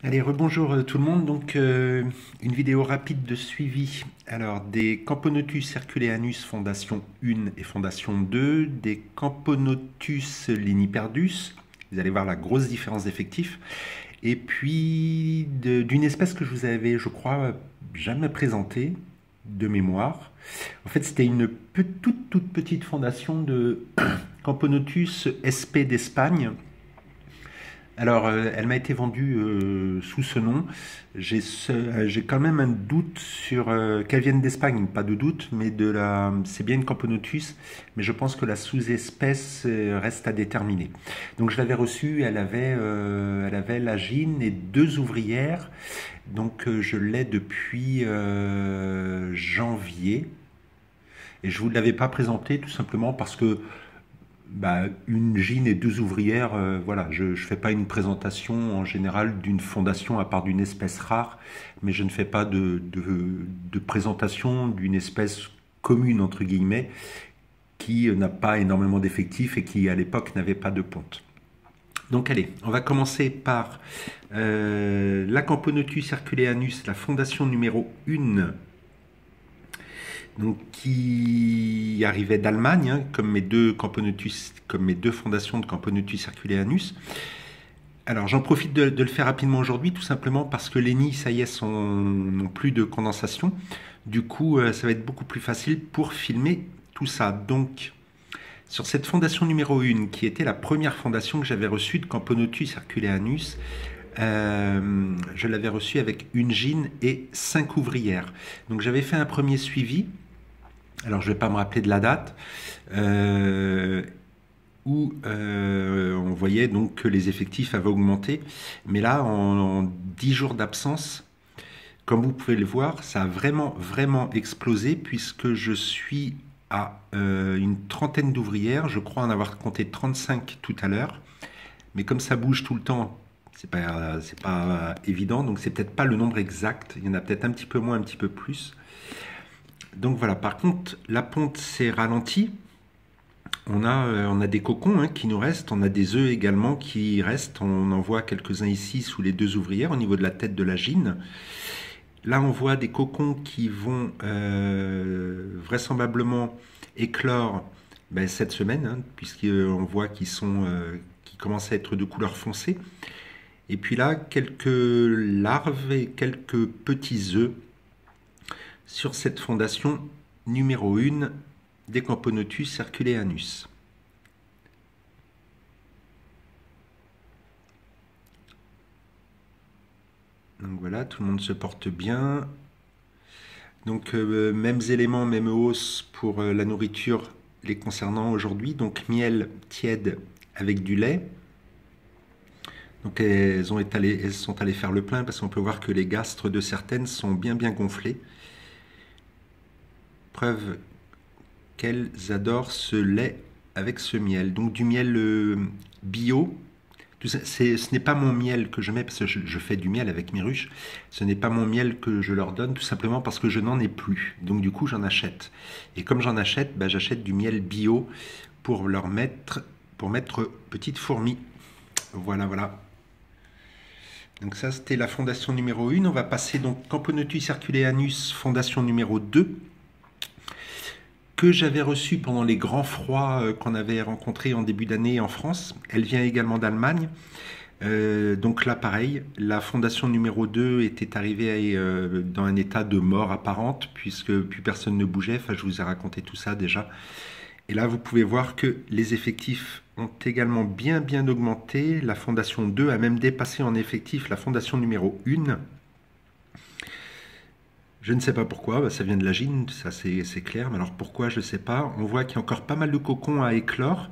Allez, rebonjour tout le monde. Donc, une vidéo rapide de suivi. Alors, des Camponotus circuleanus fondation 1 et fondation 2, des Camponotus liniperdus. Vous allez voir la grosse différence d'effectifs. Et puis, d'une espèce que je vous avais, je crois, jamais présentée de mémoire. En fait, c'était une toute petite fondation de Camponotus sp d'Espagne. Alors, elle m'a été vendue sous ce nom. J'ai quand même un doute sur qu'elle vienne d'Espagne, pas de doute, mais c'est bien une Camponotus, mais je pense que la sous-espèce reste à déterminer. Donc, je l'avais reçue, elle avait l'agine et deux ouvrières. Donc, je l'ai depuis janvier. Et je ne vous l'avais pas présenté tout simplement parce que une gine et deux ouvrières, voilà, je ne fais pas une présentation en général d'une fondation à part d'une espèce rare, mais je ne fais pas de présentation d'une espèce commune, entre guillemets, qui n'a pas énormément d'effectifs et qui à l'époque n'avait pas de ponte. Donc allez, on va commencer par la Camponotus circuleanus, la fondation numéro 1, donc qui arrivait d'Allemagne, hein, comme mes deux Camponotus, comme mes deux fondations de Camponotus circuleanus. Alors j'en profite de le faire rapidement aujourd'hui, tout simplement parce que les nids, ça y est, n'ont plus de condensation. Du coup, ça va être beaucoup plus facile pour filmer tout ça. Donc, sur cette fondation numéro 1, qui était la première fondation que j'avais reçue de Camponotus circuleanus, je l'avais reçue avec une gine et 5 ouvrières. Donc j'avais fait un premier suivi. Alors je ne vais pas me rappeler de la date, où on voyait donc que les effectifs avaient augmenté. Mais là, en 10 jours d'absence, comme vous pouvez le voir, ça a vraiment explosé puisque je suis à une trentaine d'ouvrières. Je crois en avoir compté 35 tout à l'heure. Mais comme ça bouge tout le temps, c'est pas évident. Donc c'est peut-être pas le nombre exact. Il y en a peut-être un petit peu moins, un petit peu plus. Donc voilà, par contre, la ponte s'est ralentie. On a des cocons, hein, qui nous restent, on a des œufs également qui restent. On en voit quelques-uns ici sous les deux ouvrières au niveau de la tête de la gine. Là, on voit des cocons qui vont vraisemblablement éclore cette semaine, hein, puisqu'on voit qu'ils commencent à être de couleur foncée. Et puis là, quelques larves et quelques petits œufs sur cette fondation numéro 1 des Camponotus circuleanus. Donc voilà, tout le monde se porte bien. Donc mêmes éléments, même hausse pour la nourriture les concernant aujourd'hui. Donc miel tiède avec du lait. Donc elles sont allées faire le plein parce qu'on peut voir que les gastres de certaines sont bien gonflés. Preuve qu'elles adorent ce lait avec ce miel. Donc du miel bio. Ce n'est pas mon miel que je mets parce que je fais du miel avec mes ruches. Ce n'est pas mon miel que je leur donne tout simplement parce que je n'en ai plus. Donc du coup j'en achète. Et comme j'en achète, j'achète du miel bio pour mettre petites fourmis. Voilà. Donc ça c'était la fondation numéro 1. On va passer donc Camponotus circuleanus fondation numéro 2, que j'avais reçue pendant les grands froids qu'on avait rencontrés en début d'année en France. Elle vient également d'Allemagne. Donc là, pareil, la fondation numéro 2 était arrivée dans un état de mort apparente, puisque plus personne ne bougeait. Enfin, je vous ai raconté tout ça déjà. Et là, vous pouvez voir que les effectifs ont également bien augmenté. La fondation 2 a même dépassé en effectif la fondation numéro 1. Je ne sais pas pourquoi, ça vient de la gine, ça c'est clair, mais alors pourquoi, je ne sais pas. On voit qu'il y a encore pas mal de cocons à éclore.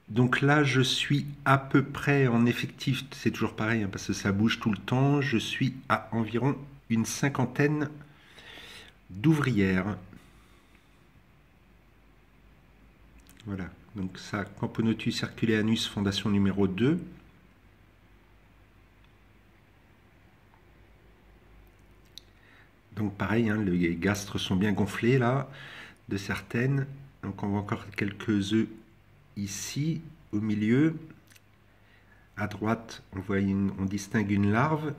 Donc là, je suis à peu près en effectif, c'est toujours pareil, hein, parce que ça bouge tout le temps, je suis à environ une cinquantaine d'ouvrières. Voilà, donc ça, Camponotus circuleanus, fondation numéro 2. Donc pareil, hein, les gastres sont bien gonflés là, de certaines. Donc on voit encore quelques œufs ici, au milieu. À droite, on distingue une larve.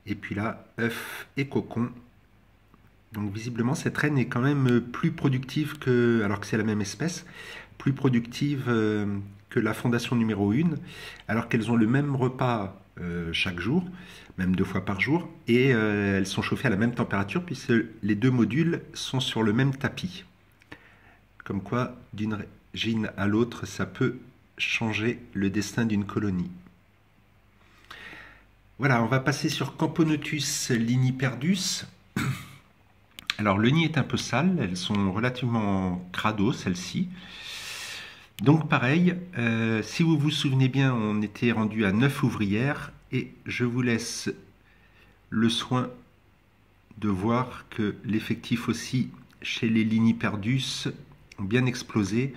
Et puis là, œuf et cocon. Donc visiblement, cette reine est quand même plus productive que, alors que c'est la même espèce, plus productive que la fondation numéro 1, alors qu'elles ont le même repas chaque jour, même 2 fois par jour, et elles sont chauffées à la même température puisque les 2 modules sont sur le même tapis. Comme quoi, d'une régine à l'autre, ça peut changer le destin d'une colonie. Voilà, on va passer sur Camponotus liniperdus. Alors le nid est un peu sale, elles sont relativement crado celles-ci. Donc pareil, si vous vous souvenez bien, on était rendu à 9 ouvrières et je vous laisse le soin de voir que l'effectif aussi chez les liniperdus ont bien explosé.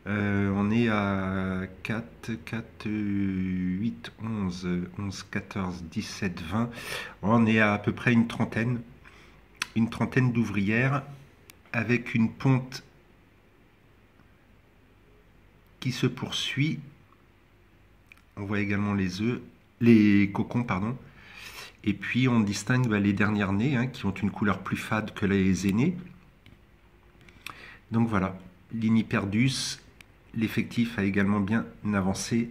On est à 4, 8, 11, 14, 17, 20. On est à peu près une trentaine d'ouvrières avec une ponte qui se poursuit. On voit également les cocons, pardon. Et puis on distingue les dernières nées qui ont une couleur plus fade que les aînés. Donc voilà, liniperdus, l'effectif a également bien avancé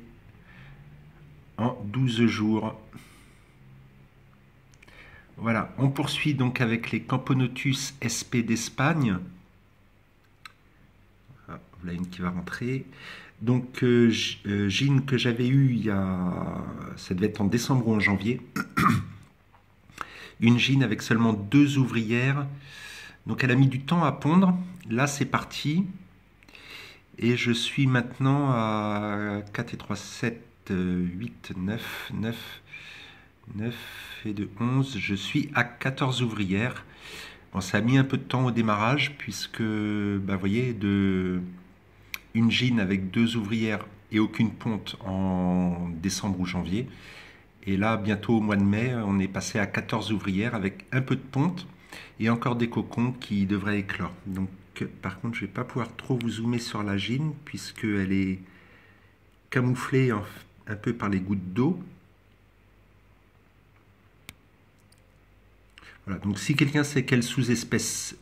en 12 jours. Voilà, on poursuit donc avec les Camponotus SP d'Espagne. Ah, voilà une qui va rentrer. Donc, Gine que j'avais eu ça devait être en décembre ou en janvier. Une Gine avec seulement 2 ouvrières. Donc, elle a mis du temps à pondre. Là, c'est parti. Et je suis maintenant à 4 et 3, 7, 8, 9 et de 11, je suis à 14 ouvrières. Bon, ça a mis un peu de temps au démarrage puisque, vous voyez, une Gine avec 2 ouvrières et aucune ponte en décembre ou janvier. Et là, bientôt au mois de mai, on est passé à 14 ouvrières avec un peu de ponte et encore des cocons qui devraient éclore. Donc, par contre, je ne vais pas pouvoir trop vous zoomer sur la Gine puisqu'elle est camouflée un peu par les gouttes d'eau. Voilà, donc si quelqu'un sait de quelle sous-espèce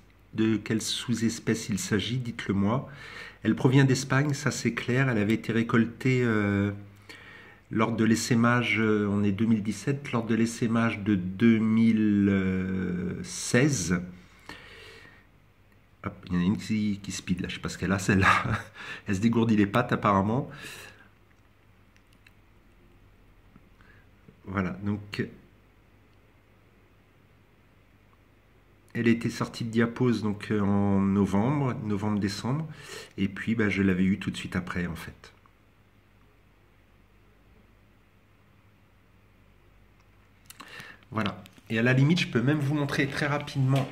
il s'agit, dites-le moi. Elle provient d'Espagne, ça c'est clair. Elle avait été récoltée lors de l'essaimage, on est 2017, lors de l'essaimage de 2016. Hop, il y en a une qui speed là, je ne sais pas ce qu'elle a celle-là. Elle se dégourdit les pattes apparemment. Voilà, donc elle était sortie de diapose donc en novembre-décembre, et puis je l'avais eu tout de suite après en fait. Voilà, et à la limite je peux même vous montrer très rapidement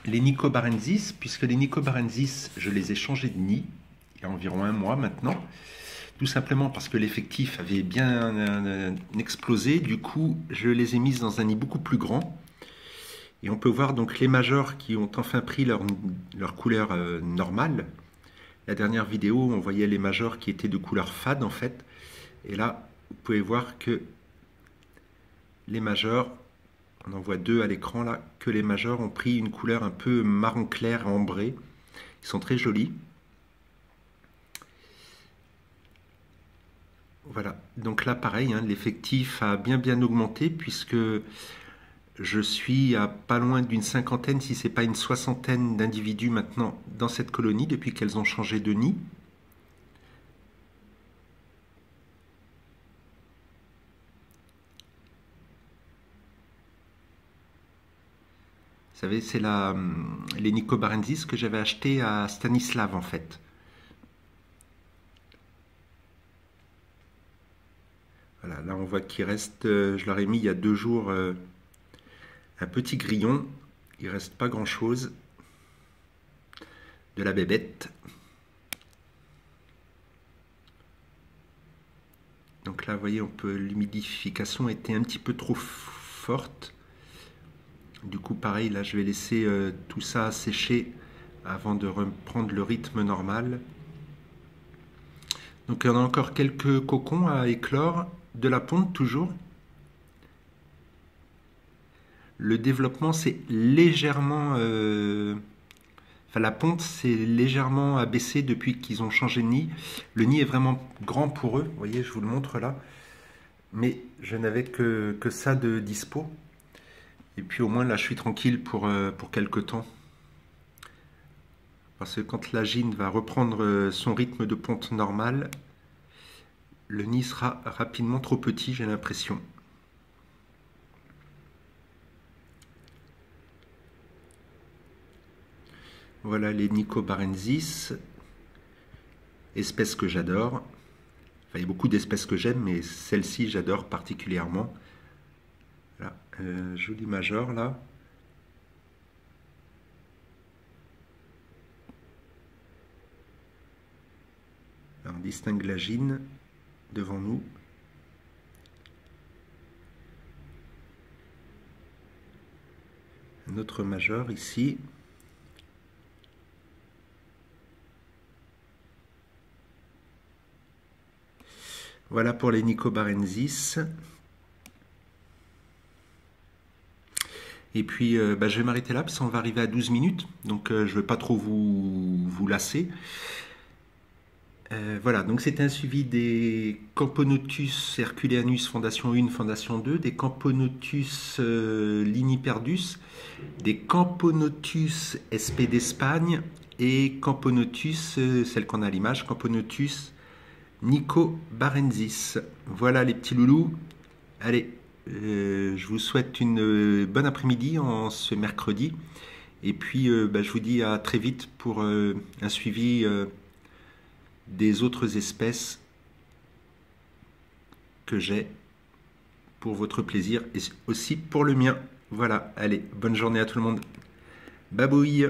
les Nicobarensis, puisque les Nicobarensis je les ai changés de nid il y a environ 1 mois maintenant, tout simplement parce que l'effectif avait bien explosé. Du coup je les ai mises dans un nid beaucoup plus grand. Et on peut voir donc les majors qui ont enfin pris leur couleur normale. La dernière vidéo, on voyait les majors qui étaient de couleur fade en fait. Et là, vous pouvez voir que les majors, on en voit 2 à l'écran là, que les majors ont pris une couleur un peu marron clair, ambré. Ils sont très jolis. Voilà, donc là pareil, l'effectif a bien augmenté puisque je suis à pas loin d'une 50aine, si ce n'est pas une 60aine d'individus maintenant dans cette colonie depuis qu'elles ont changé de nid. Vous savez, c'est les Nicobarensis que j'avais acheté à Stanislav en fait. Voilà, là on voit qu'il reste, je leur ai mis il y a 2 jours un petit grillon, il ne reste pas grand chose de la bébête. Donc là, vous voyez, l'humidification était un petit peu trop forte. Du coup, pareil, là, je vais laisser tout ça sécher avant de reprendre le rythme normal. Donc on a encore quelques cocons à éclore, de la ponte toujours. Le développement c'est légèrement... Enfin la ponte c'est légèrement abaissé depuis qu'ils ont changé de nid. Le nid est vraiment grand pour eux, vous voyez, je vous le montre là. Mais je n'avais que ça de dispo. Et puis au moins là je suis tranquille pour quelques temps. Parce que quand la gine va reprendre son rythme de ponte normal, le nid sera rapidement trop petit, j'ai l'impression. Voilà les Nicobarensis, espèces que j'adore. Enfin, il y a beaucoup d'espèces que j'aime, mais celle-ci j'adore particulièrement. Voilà, joli major là. Là, on distingue la gine devant nous. Un autre major ici. Voilà pour les Nicobarensis. Et puis je vais m'arrêter là parce qu'on va arriver à 12 minutes. Donc je ne vais pas trop vous lasser. Voilà, donc c'était un suivi des Camponotus herculeanus fondation 1, fondation 2, des Camponotus liniperdus, des Camponotus SP d'Espagne et Camponotus, celle qu'on a à l'image, Camponotus nicobarensis. Voilà les petits loulous. Allez, je vous souhaite une bonne après-midi en ce mercredi. Et puis je vous dis à très vite pour un suivi des autres espèces que j'ai pour votre plaisir et aussi pour le mien. Voilà, allez, bonne journée à tout le monde. Babouille!